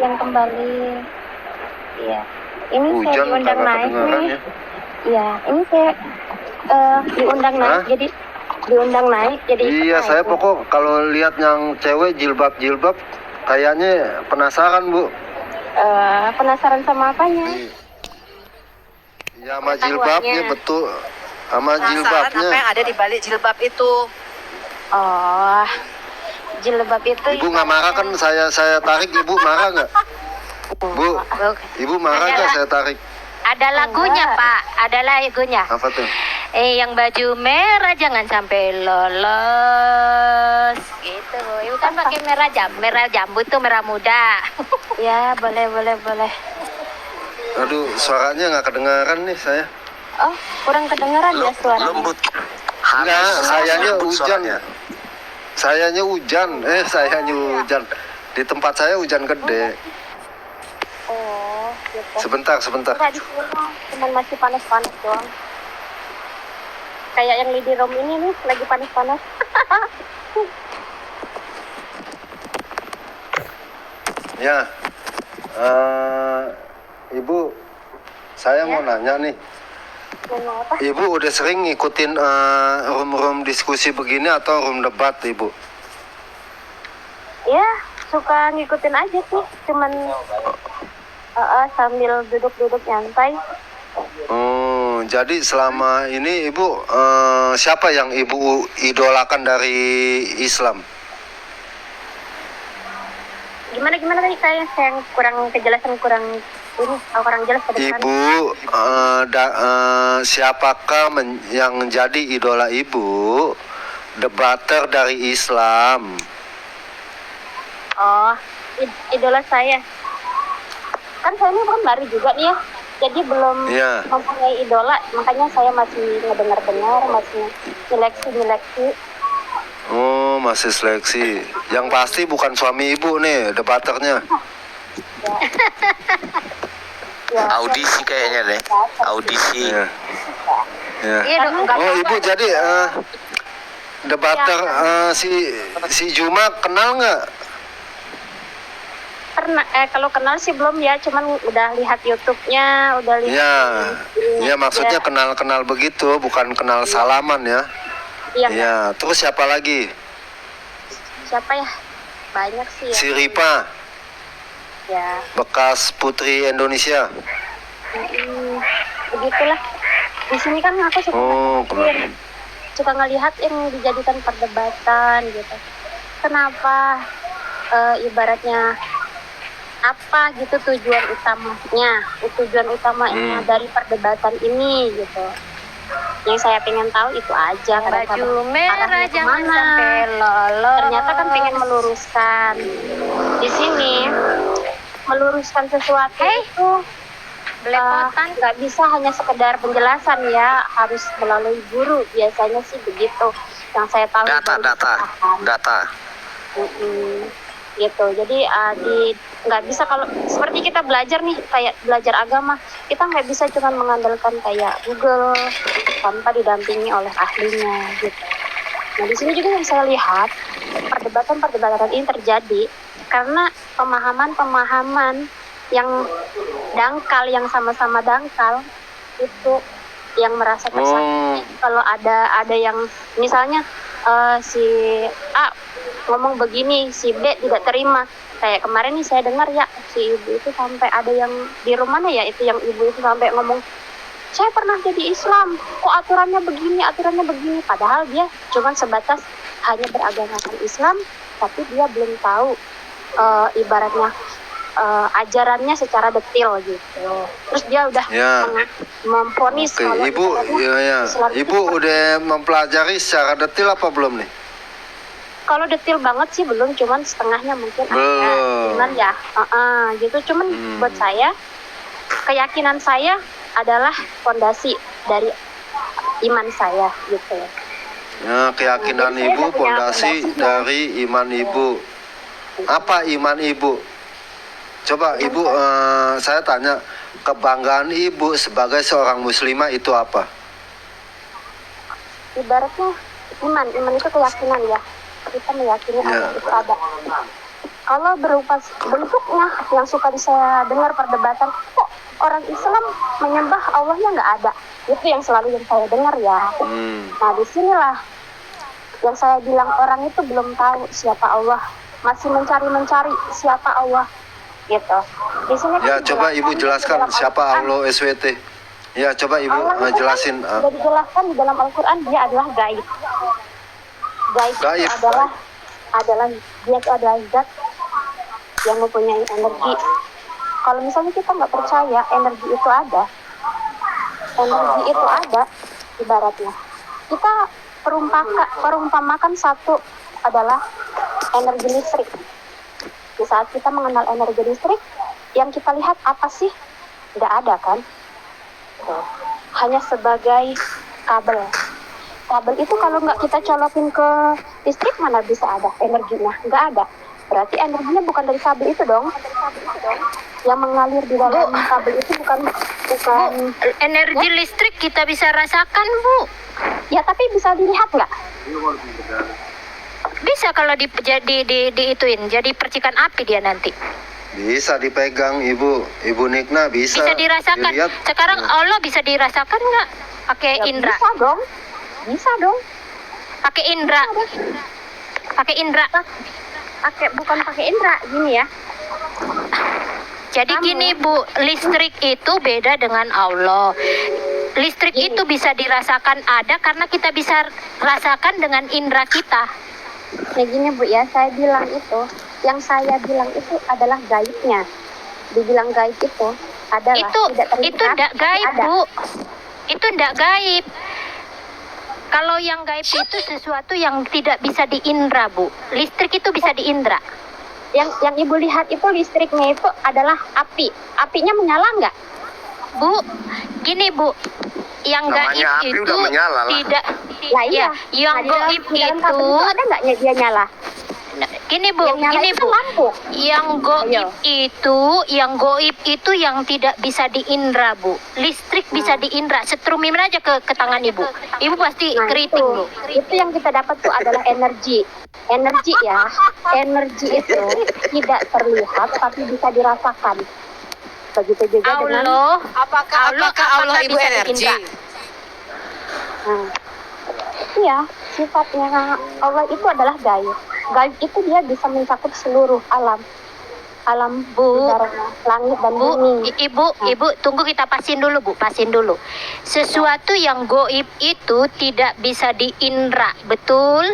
yang kembali. Iya. Ini saya Hujan diundang kagak naik kedengaran nih. ya. Iya, ini saya diundang naik, Hah? jadi diundang naik, jadi ikut Iya, naik saya nih. pokok kalau lihat yang cewek jilbab kayaknya penasaran, Bu. Penasaran sama apanya? Ya, sama jilbabnya betul. Sama Penasaran jilbabnya. apa yang ada di balik jilbab itu? Oh, jilbab itu. Ibu nggak marah kan saya tarik, Ibu marah nggak? Bu, Ibu marah nggak saya tarik? Ada lagunya, Pak. Ada lagunya. Apa tuh? Yang baju merah jangan sampai lolos. Gitu. Ibu kan pakai merah jambu tuh merah muda. Ya, boleh. Aduh, suaranya nggak kedengaran nih saya. Oh, kurang kedengaran ya suaranya. Lembut. Enggak, sayanya lembut hujan. suaranya. Sayanya hujan. Di tempat saya hujan gede. Oh, gitu. Sebentar. Enggak, di sini cuman masih panas-panas doang. Kayak yang Lidi Rom ini nih lagi panas-panas. Ya, Ibu, saya mau nanya nih. Mau apa? Ibu udah sering ngikutin room diskusi begini atau room debat, Ibu? Ya, suka ngikutin aja sih, cuman sambil duduk-duduk nyantai. Oh, jadi selama ini Ibu siapa yang Ibu idolakan dari Islam? Gimana tadi saya yang kurang kejelasan, kurang jelas ke depan. Ibu, siapakah yang menjadi idola Ibu debater dari Islam? Oh, idola saya. Kan saya ini bukan baru juga nih ya. Jadi belum mempunyai idola, makanya saya masih ngedengar-dengar, masih seleksi. Oh, masih seleksi. Yang pasti bukan suami Ibu nih debaternya. Ya, Audisi kayaknya deh. Audisi. Ya. Karena Oh, Ibu jadi debater si Juma kenal nggak? pernah kalau kenal sih belum ya, cuman udah lihat YouTube-nya, udah lihat. Ya maksudnya kenal begitu, bukan kenal salaman ya. Iya. Ya, terus siapa lagi? Siapa ya? Banyak sih ya. Si Ripa, Ya. bekas putri Indonesia. Begitulah. Di sini kan aku suka ngelihat yang dijadikan perdebatan gitu. Kenapa ibaratnya apa gitu tujuan utamanya dari perdebatan ini gitu. Yang saya pengen tahu itu aja, Baju merah jangan sampai lolos. Ternyata kan pengen meluruskan di sini, meluruskan sesuatu itu Belepotan. nggak bisa hanya sekedar penjelasan ya, harus melalui guru, biasanya sih begitu yang saya tahu. Data. Gitu. Jadi nggak bisa, kalau seperti kita belajar nih, kayak belajar agama, kita nggak bisa cuma mengandalkan kayak Google tanpa didampingi oleh ahlinya gitu. Nah, di sini juga yang saya lihat perdebatan ini terjadi karena pemahaman yang dangkal, yang sama-sama dangkal itu, yang merasa tersakiti. Kalau ada yang misalnya si A ngomong begini, si B tidak terima. Kayak kemarin nih saya dengar ya, si ibu itu sampai ada yang di rumahnya ya, itu yang ibu itu sampai ngomong, saya pernah jadi Islam, kok aturannya begini. Padahal dia cuma sebatas hanya beragamakan Islam, tapi dia belum tahu ibaratnya ajarannya secara detail gitu. Terus dia udah memvonis. Oke, Ibu udah mempelajari secara detail apa belum nih? Kalau detail banget sih belum, cuman setengahnya mungkin ada. Cuman ya gitu. Cuman buat saya, keyakinan saya adalah fondasi dari iman saya gitu. Ya, keyakinan Ibu fondasi dari iman Ibu. Apa iman Ibu? Coba Ibu, saya tanya, kebanggaan Ibu sebagai seorang muslimah itu apa? Ibaratnya iman itu keyakinan ya. Kita meyakini Allah itu ada. Kalau berupa bentuknya yang suka saya dengar perdebatan, kok orang Islam menyembah Allahnya nggak ada? Itu yang selalu yang saya dengar ya. Nah disinilah yang saya bilang orang itu belum tahu siapa Allah, masih mencari siapa Allah gitu. Di sini Ya, coba Ibu jelaskan siapa Allah SWT. Ya, coba Ibu Allah itu jelasin. kan sudah dijelaskan di dalam Al-Quran, dia adalah gaib. Gaib Gaib. itu adalah dia itu adalah zat yang mempunyai energi. Kalau misalnya kita nggak percaya energi itu ada, ibaratnya kita perumpamakan satu adalah energi listrik. Di saat kita mengenal energi listrik, yang kita lihat apa sih? Nggak ada kan? Tuh. Hanya sebagai kabel. Kabel itu kalau nggak kita colokin ke listrik, mana bisa ada energinya? Nggak ada. Berarti energinya bukan dari kabel itu dong. Yang mengalir di dalam kabel itu bukan Energi listrik kita bisa rasakan, Bu. ya, tapi bisa dilihat nggak? Bisa kalau diituin, jadi percikan api dia nanti. Bisa dipegang Ibu Nikna, bisa. Bisa dirasakan. dilihat. Sekarang Allah bisa dirasakan nggak? Pakai Ya, indra. Bisa dong. Pakai indra. Pakai indra. Bukan pakai indra, gini ya. Jadi gini Bu, listrik itu beda dengan Allah. Listrik itu bisa dirasakan ada karena kita bisa rasakan dengan indera kita. Nah gini Bu ya, yang saya bilang itu adalah gaibnya. Dibilang gaib itu adalah tidak terlihat. Itu enggak gaib, ada. Bu. Itu enggak gaib. Kalau yang gaib itu sesuatu yang tidak bisa diindra, Bu. Listrik itu bisa diindra. Yang Ibu lihat itu listriknya itu adalah api. Apinya menyala nggak? Bu, gini Bu, yang Namanya gaib api itu udah menyala lah. tidak. Lah iya. Yang Nah, gaib di dalam kabel itu, itu ada nggak dia nyala? gini Bu, Yang nyala gini itu Bu. lampu. Yang goib itu yang tidak bisa diindra, Bu. Listrik bisa diindra. Setrumin aja ke tangan Ibu. Ibu pasti Nah, keriting, Bu. itu yang kita dapat tuh adalah energi. Energi ya. Energi itu tidak terlihat tapi bisa dirasakan. Begitu juga dengan Apakah Allah Ibu bisa energi? diindra. iya, sifatnya Allah itu adalah gaib. Gaib itu dia bisa mencakup seluruh alam. Alam Bu, ibaratnya langit dan Bu, bumi. Ibu, tunggu kita pasin dulu, Bu. Pasin dulu. Sesuatu yang goib itu tidak bisa diindra, betul?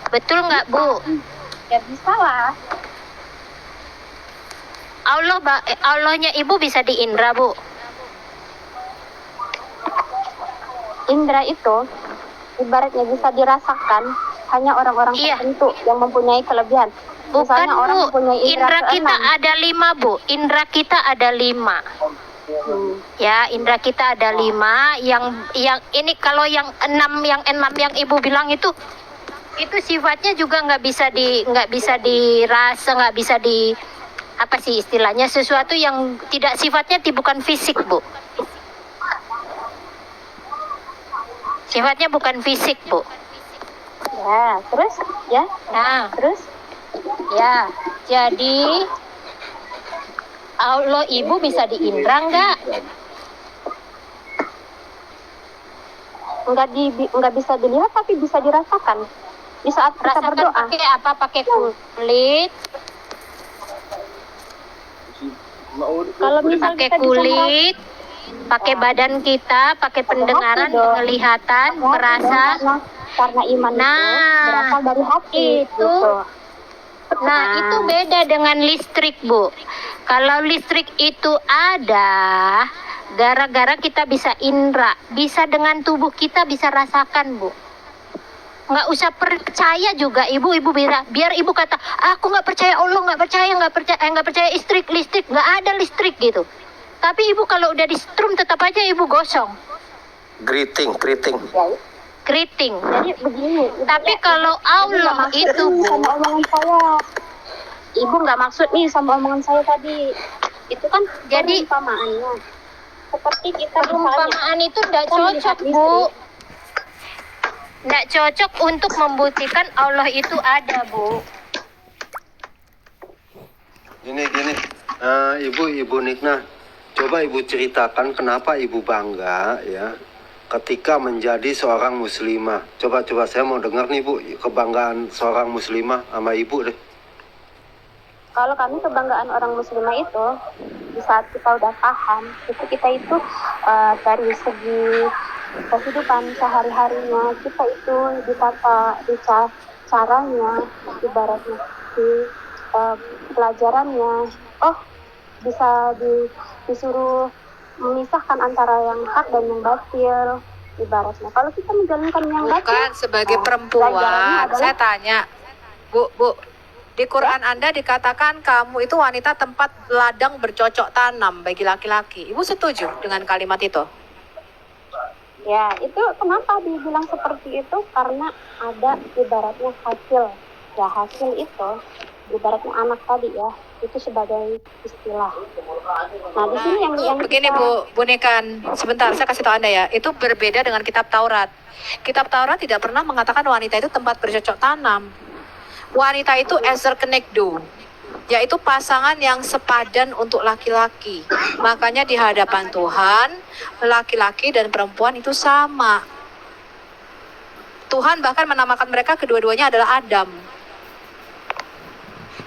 Betul nggak, Bu? Ya bisa lah. Allahnya Ibu bisa diindra, Bu. Indra itu ibaratnya bisa dirasakan hanya orang-orang Iya. tertentu yang mempunyai kelebihan. Bukan, Misalnya orang Bu. mempunyai Indra kita keenam. ada 5, Bu. Indra kita ada 5. Ya, indra kita ada 5. Yang ini kalau yang 6 yang Ibu bilang itu sifatnya juga nggak bisa dirasa, nggak bisa di apa sih istilahnya, sesuatu yang tidak sifatnya bukan fisik, Bu. Sifatnya bukan fisik, Bu. Ya, terus ya, Nah, terus ya, jadi Allah Ibu bisa diindra nggak? nggak bisa dilihat tapi bisa dirasakan di saat kita Rasakan berdoa. pakai apa? Pakai kulit, Kalau misal pakai kita bisa kulit, pakai badan kita, pakai pendengaran, dong. penglihatan, merasa. karena iman Nah, itu berasal dari hati. itu. Nah, itu beda dengan listrik, Bu. Kalau listrik itu ada gara-gara kita bisa indra, bisa dengan tubuh kita bisa rasakan, Bu. Nggak usah percaya juga Ibu biar Ibu kata, aku nggak percaya Allah, nggak percaya listrik, nggak ada listrik gitu. Tapi Ibu kalau udah di strum tetap aja Ibu gosong, Keriting. keriting. Jadi begini. Tapi kalau Allah itu, Bu, sama omongan saya. Ibu nggak maksud nih sama omongan saya tadi. Itu kan Jadi- perumpamaannya. Seperti kita misalnya perumpamaan itu nggak kita melihat cocok, Bu. listrik. Nggak cocok untuk membuktikan Allah itu ada, Bu. Gini, Ibu Nikna, coba Ibu ceritakan kenapa Ibu bangga ya ketika menjadi seorang muslimah. Coba saya mau dengar nih Bu, kebanggaan seorang muslimah sama Ibu deh. Kalau kami kebanggaan orang muslimah itu di saat kita udah paham itu kita itu dari segi kehidupan sehari-harinya kita itu ditata caranya, ibaratnya di pelajarannya, bisa disuruh memisahkan antara yang hak dan yang batil, ibaratnya kalau kita menjalankan yang batil. Bukan sebagai pelajarannya perempuan. adalah- Saya tanya, Bu, di Quran Anda dikatakan kamu itu wanita tempat ladang bercocok tanam bagi laki-laki. Ibu setuju dengan kalimat itu? Ya, itu kenapa dibilang seperti itu? Karena ada ibaratnya hasil. Ya, hasil itu ibaratnya anak tadi ya, itu sebagai istilah. Nah, di sini yang Begini kita- Bu Nikan, sebentar saya kasih tahu Anda ya, itu berbeda dengan kitab Taurat. Kitab Taurat tidak pernah mengatakan wanita itu tempat bercocok tanam. Wanita itu ezer kenegdo, yaitu pasangan yang sepadan untuk laki-laki. Makanya di hadapan Tuhan, laki-laki dan perempuan itu sama. Tuhan bahkan menamakan mereka kedua-duanya adalah Adam.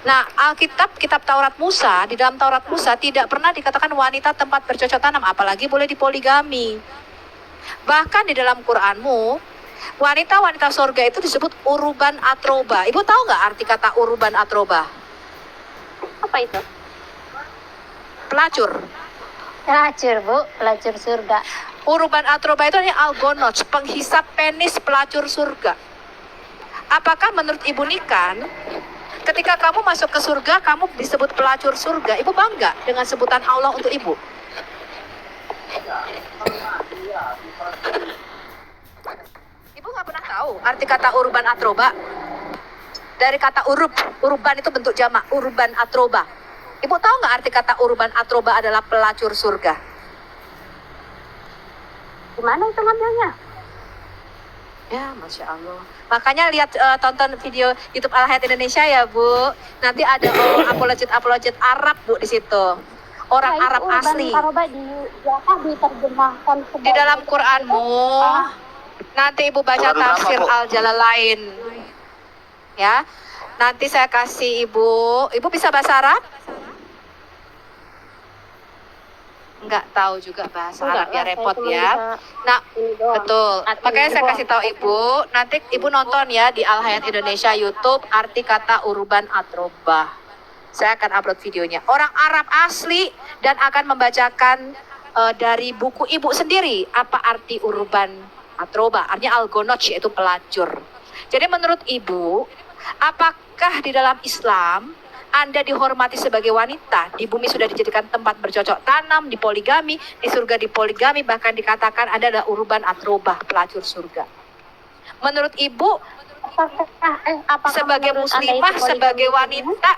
Nah, kitab Taurat Musa, di dalam Taurat Musa tidak pernah dikatakan wanita tempat bercocok tanam, apalagi boleh dipoligami. Bahkan di dalam Quranmu, wanita-wanita surga itu disebut uruban atroba. Ibu tahu nggak arti kata uruban atroba? apa itu? Pelacur. Pelacur, Bu, pelacur surga. Uruban atroba itu adalah algonoch, penghisap penis pelacur surga. Apakah menurut Ibu Nikan, ketika kamu masuk ke surga, kamu disebut pelacur surga? Ibu bangga dengan sebutan Allah untuk Ibu? Ibu nggak pernah tahu arti kata uruban atroba? Dari kata urban itu bentuk jamak, urban atroba. Ibu tahu nggak arti kata urban atroba adalah pelacur surga? Gimana itu ngambilnya? Ya, Masya Allah. Makanya lihat tonton video YouTube Al Hayat Indonesia ya, Bu. Nanti ada apologet Arab, Bu, di situ. Orang Nah, itu Arab urban asli. atroba diterjemahkan sebagai Di dalam Quranmu, nanti Ibu baca Surat berapa, tafsir Bu? Al-Jalalain. Ya. Nanti saya kasih Ibu. Ibu bisa bahasa Arab? Enggak tahu juga bahasa Enggak Arab ya, lah, saya repot cuma ya. bisa Nah, ini doang. betul. Arti Makanya saya doang. kasih tahu Ibu, nanti Ibu nonton ya di Al Hayat Indonesia YouTube arti kata uruban atroba. Saya akan upload videonya. Orang Arab asli dan akan membacakan dari buku Ibu sendiri apa arti uruban atroba. Artinya algonoch, yaitu pelacur. Jadi menurut Ibu, apakah di dalam Islam Anda dihormati sebagai wanita, di bumi sudah dijadikan tempat bercocok tanam, dipoligami, di surga dipoligami, bahkan dikatakan Anda adalah urban atroba, pelacur surga. Menurut Ibu, apakah sebagai menurut Anda muslimah, itu sebagai poligami? wanita,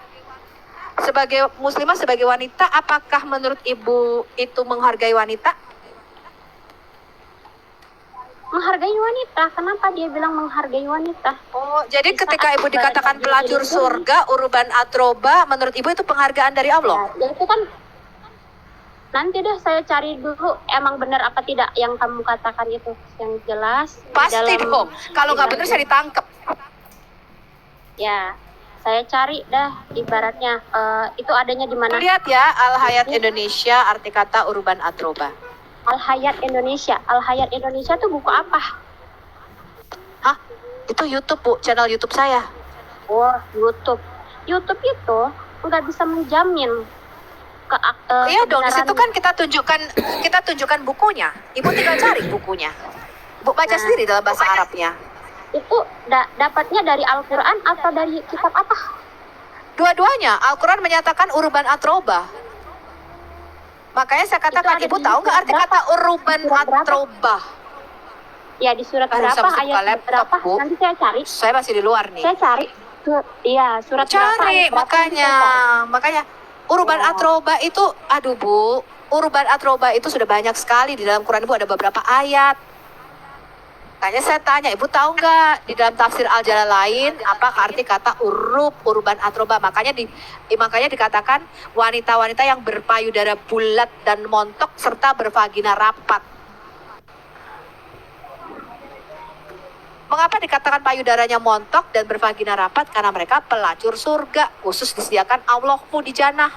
sebagai muslimah, sebagai wanita, apakah menurut Ibu itu menghargai wanita? Menghargai wanita. Kenapa dia bilang menghargai wanita? Oh, jadi Di ketika saat Ibu dikatakan dia pelacur dilindungi. surga, urban atroba, menurut Ibu itu penghargaan dari Allah? Ya itu kan nanti deh saya cari dulu emang benar apa tidak yang kamu katakan itu yang jelas. di Pasti dalam- dong. Kalau nggak benar saya ditangkap. Ya, saya cari dah ibaratnya itu adanya di mana? Lihat ya, Al Hayat Indonesia, arti kata urban atroba. Al Hayat Indonesia. Al Hayat Indonesia tuh buku apa? Hah? Itu YouTube, Bu, channel YouTube saya. Oh, YouTube. YouTube itu nggak bisa menjamin Iya dong, di kebenaran- situ kan kita tunjukkan bukunya. Ibu tinggal cari bukunya. Bu baca sendiri dalam bahasa Arabnya. itu dapatnya dari Al-Quran atau dari kitab apa? Dua-duanya, Al-Quran menyatakan urban atroba. Makanya saya katakan, Itu ada Ibu di tahu nggak arti surat kata urban Surat berapa? atroba? Ya di surat Aduh, berapa, saya mesti buka ayat laptop, berapa? Bu. Nanti saya cari. Saya masih di luar nih. Saya cari. Iya, surat berapa, Cari, ayat berapa, nanti saya cari. makanya urban Oh. atroba itu, aduh Bu, urban atroba itu sudah banyak sekali di dalam Quran, Bu, ada beberapa ayat. Makanya saya tanya, Ibu tahu nggak di dalam tafsir Al-Jalalain apa arti kata urban atroba? Makanya dikatakan wanita-wanita yang berpayudara bulat dan montok serta bervagina rapat. Mengapa dikatakan payudaranya montok dan bervagina rapat? Karena mereka pelacur surga, khusus disediakan Allahmu di jannah.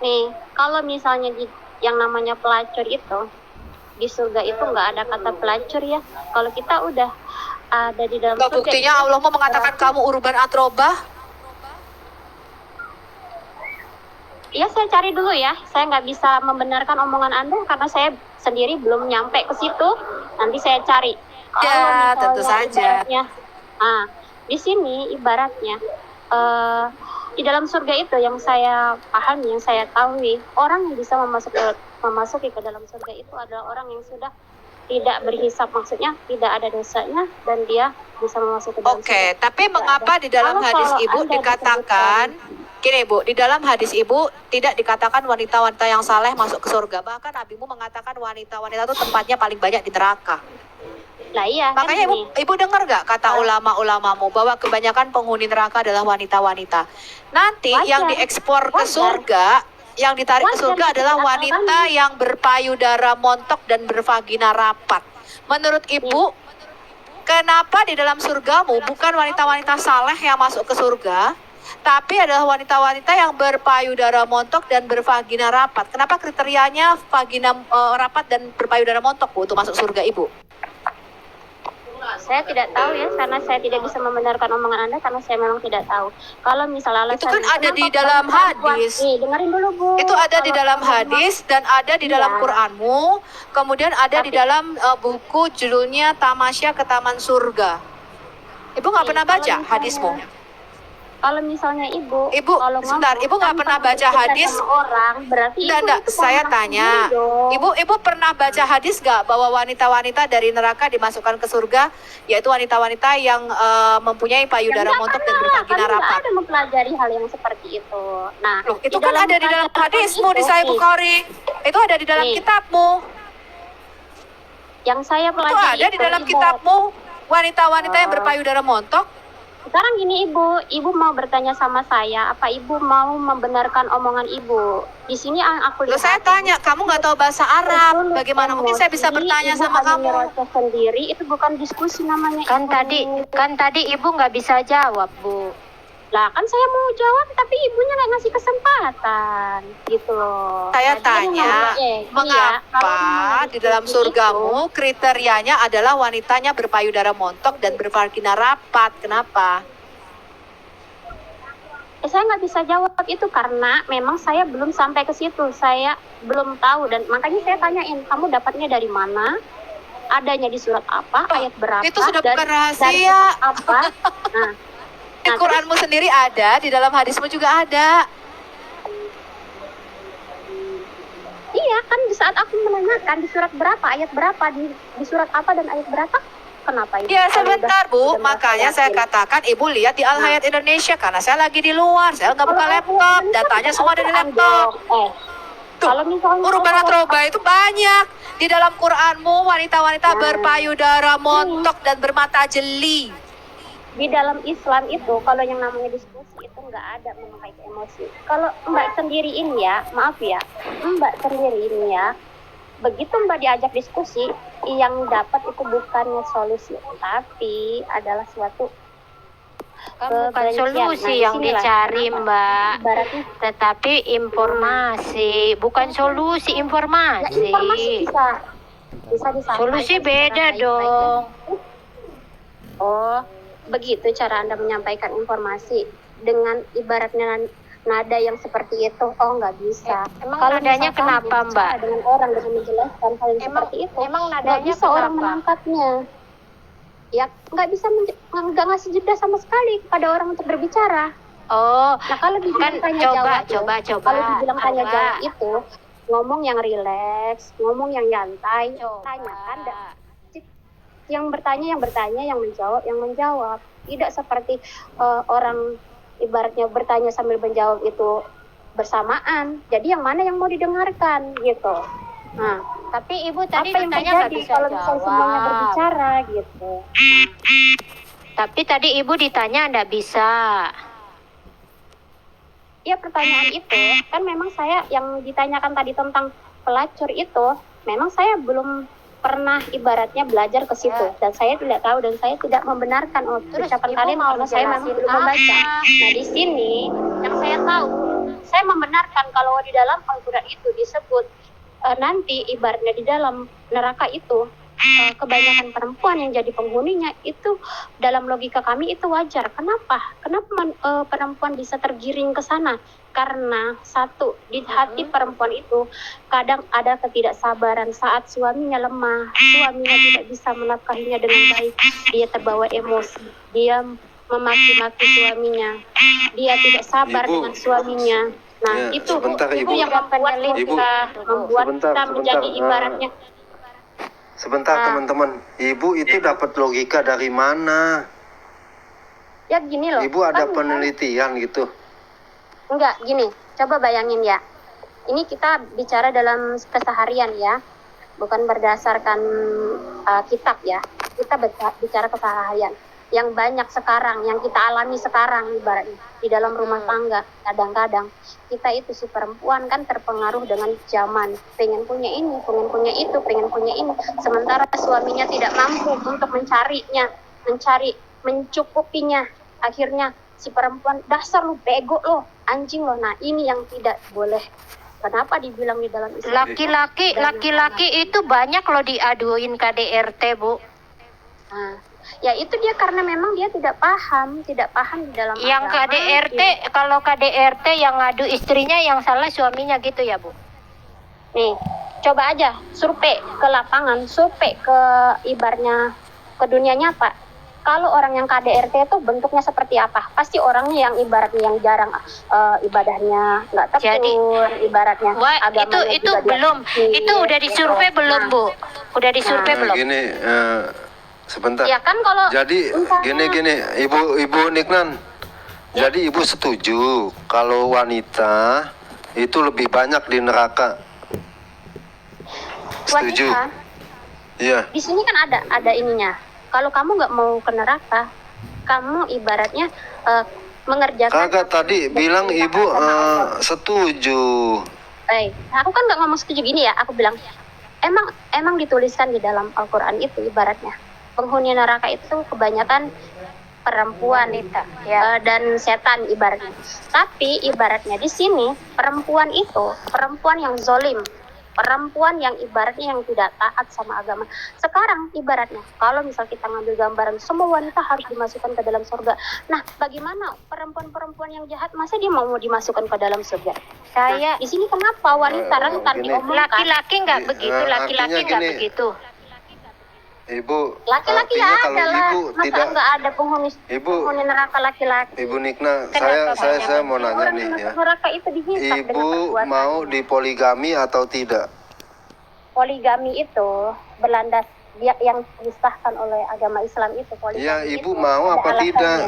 Nih, kalau misalnya yang namanya pelacur itu di surga itu nggak ada kata pelacur ya. Kalau kita udah ada di dalam surga. Buktinya Allah mau mengatakan kamu urban atroba. Iya, saya cari dulu ya. Saya nggak bisa membenarkan omongan Anda karena saya sendiri belum nyampe ke situ. Nanti saya cari. Ya, tentu saja. Di sini ibaratnya di dalam surga itu yang saya pahami, yang saya tahu, orang yang bisa memasuki ke dalam surga itu adalah orang yang sudah tidak berhisap, maksudnya tidak ada dosanya dan dia bisa memasuki dalam surga. Oke, tapi mengapa di dalam hadis Ibu dikatakan gini Bu, di dalam hadis Ibu tidak dikatakan wanita-wanita yang saleh masuk ke surga. Bahkan Nabimu mengatakan wanita-wanita itu tempatnya paling banyak di neraka. Lah iya, Makanya kan Ibu dengar nggak kata ulama-ulamamu bahwa kebanyakan penghuni neraka adalah wanita-wanita. Nanti Wajar. yang diekspor ke Wajar. surga, yang ditarik ke Wajar, surga adalah dikatakan. wanita yang berpayudara montok dan bervagina rapat. Menurut Ibu, kenapa di dalam surgamu bukan wanita-wanita saleh yang masuk ke surga, tapi adalah wanita-wanita yang berpayudara montok dan bervagina rapat? Kenapa kriterianya vagina rapat dan berpayudara montok Bu untuk masuk surga Ibu? Saya tidak tahu ya, karena saya tidak bisa membenarkan omongan Anda karena saya memang tidak tahu. Kalau misalnya Itu kan ada kenapa di dalam perempuan- hadis. Nih, dengerin dulu Bu. Itu ada di Kalau dalam perempuan- hadis dan ada di dalam Iya. Qur'anmu, kemudian ada di Tapi- dalam buku judulnya Tamasya ke Taman Surga. Ibu nggak Nih, pernah kalau baca misalnya- hadismu? Kalau misalnya Ibu, Ibu, kalau sebentar, ngomong Ibu nggak tanpa pernah baca berbicara hadis? sama orang, berarti Ibu Enggak, itu saya pemalas tanya. sendiri dong. Ibu pernah baca hadis nggak bahwa wanita-wanita dari neraka dimasukkan ke surga, yaitu wanita-wanita yang mempunyai payudara Enggak montok dan pernah, bervagina kami nggak rapat? ada mempelajari hal yang seperti itu. Nah, Loh, itu kan ada di dalam hadismu di Sahih Bukhari. Itu ada di dalam Nih. kitabmu. Yang saya Itu pelajari ada di dalam Ibu. kitabmu. Wanita-wanita yang Oh. berpayudara montok. Sekarang gini Ibu mau bertanya sama saya, apa Ibu mau membenarkan omongan Ibu? Di sini yang aku Loh, lihat. saya tanya, kamu nggak tahu bahasa Arab? Bagaimana mungkin saya bisa bertanya sama kamu? Ibu sendiri, itu bukan diskusi namanya. Kan Ibu. tadi ibu nggak bisa jawab Bu. Lah kan saya mau jawab, tapi ibunya nggak ngasih kesempatan, gitu loh. Saya Jadi tanya, ini ya, mengapa kalau di dalam diskusi surgamu kriterianya adalah wanitanya berpayudara montok dan bervagina rapat? Kenapa? saya nggak bisa jawab itu karena memang saya belum sampai ke situ, saya belum tahu dan makanya saya tanyain, kamu dapatnya dari mana? Adanya di surat apa? Ayat berapa? Itu sudah dan- bukan dan rahasia. apa? Nah, Di Quranmu sendiri ada, di dalam hadismu juga ada. iya kan di saat aku menanyakan di surat berapa, ayat berapa, di surat apa dan ayat berapa? Kenapa itu? Ya Saya sebentar udah- Bu, udah merasa makanya saya yakin. katakan Ibu lihat di Al Hayat Indonesia karena saya lagi di luar, saya nggak buka Kalau laptop, Al-Quran datanya itu semua ada di Al-Quran laptop. dong. Tuh, kalau misalnya urban atroba itu banyak. Di dalam Quranmu wanita-wanita berpayudara montok dan bermata jeli. di dalam Islam itu kalau yang namanya diskusi itu nggak ada memakai emosi. Kalau Mbak sendiri ini ya, maaf ya, Mbak sendiri ini ya, begitu Mbak diajak diskusi, yang dapat itu bukannya solusi, tapi adalah suatu Kan bukan kebencian. solusi Nah, yang disinilah dicari kenapa Mbak, ibaratnya tetapi informasi, bukan solusi, ya, informasi. informasi bisa disampaikan Solusi secara beda baik-baik. dong. Oh, begitu cara Anda menyampaikan informasi dengan ibaratnya nada yang seperti itu. Oh, nggak bisa. Emang Kalau nadanya misalkan kenapa, berbicara Mbak? dengan orang dengan menjelaskan hal yang seperti itu, Emang nggak nadanya bisa orang kenapa? menangkapnya. Ya, nggak bisa nggak ngasih jeda sama sekali kepada orang untuk berbicara. Oh, Nah, kalau dibilang kan tanya coba, jawab, coba. kalau dibilang tanya Coba. jawab itu ngomong yang rileks, ngomong yang nyantai, Coba. tanyakan yang bertanya, yang menjawab. Tidak seperti orang ibaratnya bertanya sambil menjawab itu bersamaan. Jadi yang mana yang mau didengarkan gitu. Nah, Tapi ibu tadi apa yang ditanya nggak terjadi bisa kalau misalnya semuanya jawab. berbicara gitu? Tapi tadi ibu ditanya nggak bisa. Ya pertanyaan itu kan memang saya yang ditanyakan tadi tentang pelacur itu, memang saya belum pernah ibaratnya belajar ke situ dan saya tidak tahu dan saya tidak membenarkan Terus ucapan ibu kalian mau karena saya memang jelasin belum membaca. apa? Nah di sini yang saya tahu, saya membenarkan kalau di dalam Al-Quran itu disebut nanti ibaratnya di dalam neraka itu kebanyakan perempuan yang jadi penghuninya itu dalam logika kami itu wajar. Kenapa? Kenapa perempuan bisa tergiring ke sana? Karena satu di hati perempuan itu kadang ada ketidaksabaran saat suaminya lemah, suaminya tidak bisa menafkahinya dengan baik, dia terbawa emosi, dia memaki-maki suaminya, dia tidak sabar Ibu. dengan suaminya. Nah Ya, itu sebentar, itu Ibu. yang membuat Ibu. kita membuat Sebentar, kita menjadi sebentar. ibaratnya Sebentar Ah. teman-teman, ibu itu dapat logika dari mana? ya gini loh. Ibu ada kan penelitian gitu. enggak gini, coba bayangin ya. Ini kita bicara dalam keseharian ya, bukan berdasarkan kitab ya. Kita bicara keseharian yang banyak sekarang, yang kita alami sekarang ibaratnya di dalam rumah tangga. Kadang-kadang kita itu si perempuan kan terpengaruh dengan zaman, pengen punya ini, pengen punya itu, pengen punya ini, sementara suaminya tidak mampu untuk mencarinya, mencukupinya. Akhirnya si perempuan, dasar lu bego lo, anjing lo. Nah ini yang tidak boleh. Kenapa dibilang di dalam Islam? Laki-laki itu banyak loh diaduin KDRT, Bu. Nah, ya itu dia karena memang dia tidak paham di dalam Yang agama. KDRT, kalau KDRT yang ngadu istrinya yang salah suaminya gitu ya, Bu? Nih, coba aja survei ke lapangan, survei ke ibarnya ke dunia nyata. Kalau orang yang KDRT itu bentuknya seperti apa? Pasti orangnya yang ibaratnya yang jarang ibadahnya nggak tekun, ibaratnya Wah, agamanya itu juga dia belum. kecil, Itu udah disurvei gitu. belum, Nah, Bu? Udah disurvei Nah, belum? gini, sebentar. ya kan kalau Jadi misalnya- gini, ibu Niknan. Jadi ibu setuju kalau wanita itu lebih banyak di neraka. Setuju? wanita Iya. di sini kan ada ininya. Kalau kamu nggak mau ke neraka, kamu ibaratnya mengerjakan. Kagak tadi bilang ibu setuju. Aku kan nggak ngomong setuju gini ya. Aku bilang emang dituliskan di dalam Al-Quran itu ibaratnya penghuni neraka itu kebanyakan perempuan dan setan ibaratnya. Tapi ibaratnya di sini perempuan itu perempuan yang zolim, perempuan yang ibaratnya yang tidak taat sama agama. Sekarang ibaratnya kalau misal kita ngambil gambaran semua wanita harus dimasukkan ke dalam surga. Nah, bagaimana perempuan-perempuan yang jahat masa dia mau dimasukkan ke dalam surga? Saya Di sini kenapa wanita rentan gini. diomongkan? laki-laki nggak begitu, Artinya laki-laki nggak gini. begitu. Ibu, Laki-laki artinya ya kalau ada lah. ibu Masa tidak, nggak ada penghuni neraka laki-laki? Ibu Nikna, Kenapa saya mau nanya Orang nih yang ya. masuk neraka itu dihisap dengan Ibu perbuatannya. mau dipoligami atau tidak? Poligami itu berlandas yang disahkan oleh agama Islam itu poligami. Ya, ibu itu mau ada apa alasannya. tidak?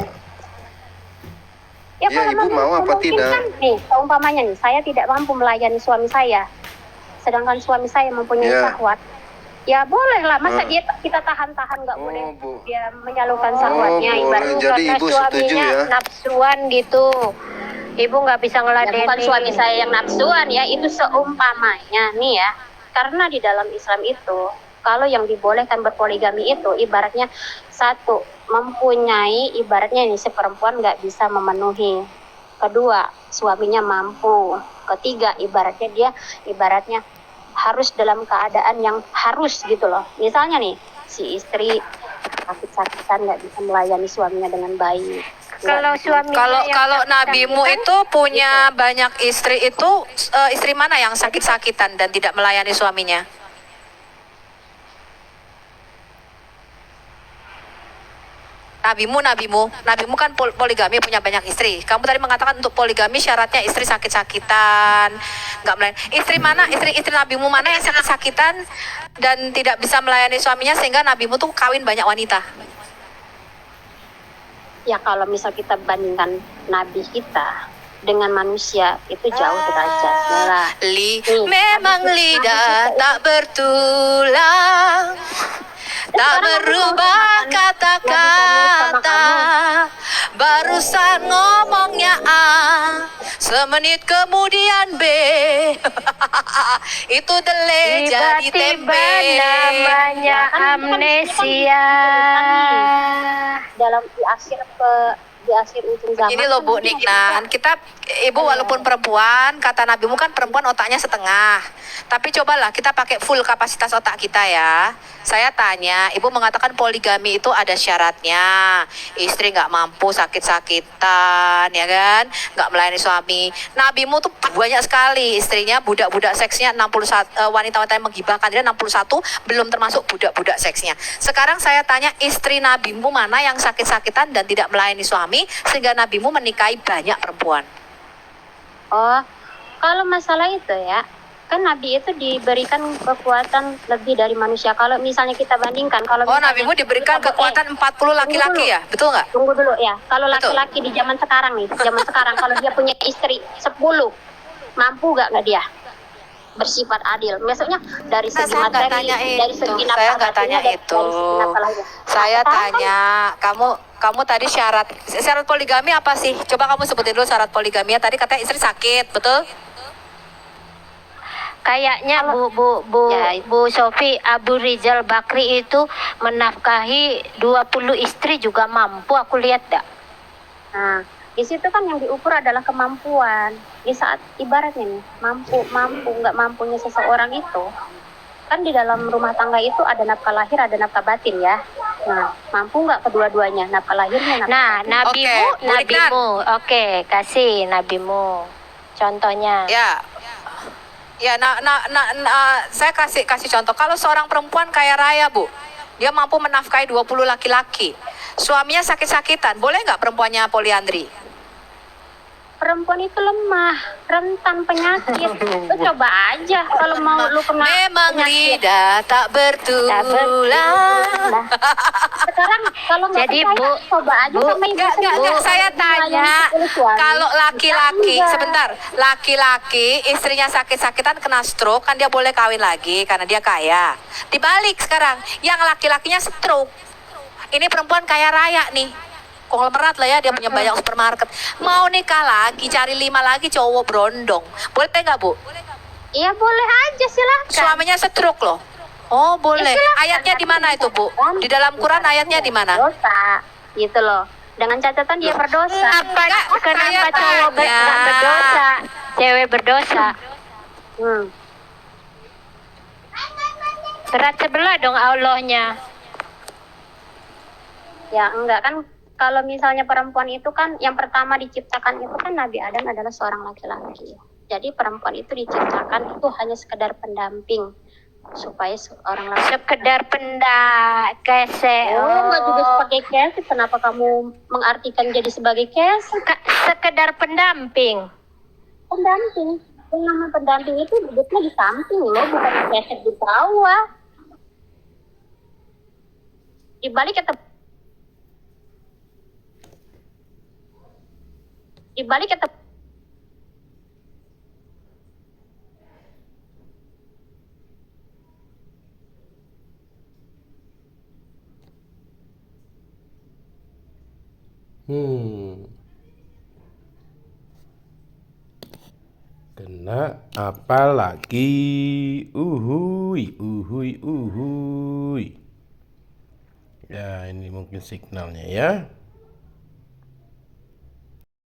Ya, Ya, kalau ibu mau apa tidak? memungkinkan, nih, seumpamanya nih, saya tidak mampu melayani suami saya, sedangkan suami saya mempunyai Ya. syahwat. Ya boleh lah, masa Ah. kita tahan-tahan nggak boleh Oh, Bu. dia menyalurkan syahwatnya boleh. ibaratnya. Jadi Karena ibu setuju suaminya ya? nafsuan gitu. Ibu nggak bisa Ya, ngeladenin. bukan suami saya yang nafsuan ya, itu seumpamanya nih ya. Karena di dalam Islam itu, kalau yang dibolehkan berpoligami itu ibaratnya satu, mempunyai ibaratnya ini si perempuan nggak bisa memenuhi. Kedua, suaminya mampu. Ketiga, ibaratnya dia ibaratnya harus dalam keadaan yang harus gitu loh. Misalnya nih, si istri sakit-sakitan nggak bisa melayani suaminya dengan baik. Kalau suami Kalau nabimu itu punya banyak istri itu istri mana yang sakit-sakitan dan tidak melayani suaminya? Nabimu kan poligami punya banyak istri. Kamu tadi mengatakan untuk poligami syaratnya istri sakit-sakitan, nggak melayani. Istri mana? Istri nabimu mana yang sakit-sakitan dan tidak bisa melayani suaminya sehingga nabimu tuh kawin banyak wanita? Ya kalau misal kita bandingkan nabi kita dengan manusia itu jauh derajatnya lah. Memang lidah tak bertulang, tak berubah kata-kata, barusan ngomongnya A, semenit kemudian B. Itu dele jadi Tiba-tiba tempe. namanya amnesia. Dalam di akhir ujung zaman. Ini loh Bu Niknan, kita Ibu walaupun perempuan, kata Nabi kan perempuan otaknya setengah. Tapi cobalah kita pakai full kapasitas otak kita ya. Saya tanya, Ibu mengatakan poligami itu ada syaratnya. Istri nggak mampu sakit-sakitan, ya kan? Nggak melayani suami. Nabimu tuh banyak sekali istrinya, budak-budak seksnya 61, wanita-wanita yang menggibahkan dia 61, belum termasuk budak-budak seksnya. Sekarang saya tanya, istri Nabimu mana yang sakit-sakitan dan tidak melayani suami sehingga Nabimu menikahi banyak perempuan? Oh, kalau masalah itu ya, kan Nabi itu diberikan kekuatan lebih dari manusia. Kalau misalnya kita bandingkan, kalau Nabimu diberikan kekuatan 40 laki-laki ya, betul nggak? Tunggu dulu ya. Kalau Betul. laki-laki di zaman sekarang nih, zaman sekarang kalau dia punya istri 10, mampu nggak dia bersifat adil? Maksudnya dari segi Saya nggak materi, tanya dari itu. segi Saya nggak batinnya, tanya dari itu. segi masalahnya. Saya Nah, tanya, kamu tadi syarat poligami apa sih? Coba kamu sebutin dulu syarat poligami. Tadi katanya istri sakit, betul? Kayaknya Ya, Bu Sofi, Abu Rizal Bakri itu menafkahi 20 istri juga mampu, aku lihat dah. Nah, di situ kan yang diukur adalah kemampuan. Di saat ibaratnya nih, nggak mampunya seseorang itu, kan di dalam rumah tangga itu ada nafkah lahir, ada nafkah batin ya. Nah, mampu nggak kedua-duanya, nafkah lahirnya, nafkah Nah, batin. nabimu, oke, kasih nabimu. Contohnya. Ya, saya kasih contoh. Kalau seorang perempuan kaya raya, Bu, dia mampu menafkahi 20 laki-laki. Suaminya sakit-sakitan, boleh nggak perempuannya poliandri? Perempuan itu lemah, rentan penyakit. Lu coba aja kalau mau lu kena Memang penyakit. lidah tak bertulang. Nah, sekarang kalau nggak Jadi, percaya, Bu, coba aja Bu, sama ibu Enggak, sendiri. saya tanya, kalau laki-laki, sebentar, laki-laki istrinya sakit-sakitan kena stroke, kan dia boleh kawin lagi karena dia kaya. Dibalik sekarang, yang laki-lakinya stroke, ini perempuan kaya raya nih, konglomerat lah ya, dia punya banyak supermarket, mau nikah lagi, cari 5 lagi cowok brondong, boleh nggak Bu? Iya boleh aja, silakan. Suaminya stroke loh. Oh boleh. silakan. Ayatnya di mana itu Bu? Di dalam Quran ayatnya di mana? Dosa, gitu loh. Dengan catatan dia berdosa. Kenapa saya cowok tanya. nggak berdosa, cewek berdosa? Berat sebelah dong Allahnya. Ya enggak kan, kalau misalnya perempuan itu kan yang pertama diciptakan itu kan Nabi Adam adalah seorang laki-laki. Jadi perempuan itu diciptakan itu hanya sekedar pendamping supaya seorang laki. Sekedar kese. Enggak juga sebagai kese. Kenapa kamu mengartikan jadi sebagai kese? Sekedar pendamping. Pendamping. Yang namanya pendamping itu duduknya di samping loh, bukan kese di bawah. Di balik kata Kena apa lagi? Uhuy. Ya, ini mungkin signalnya ya.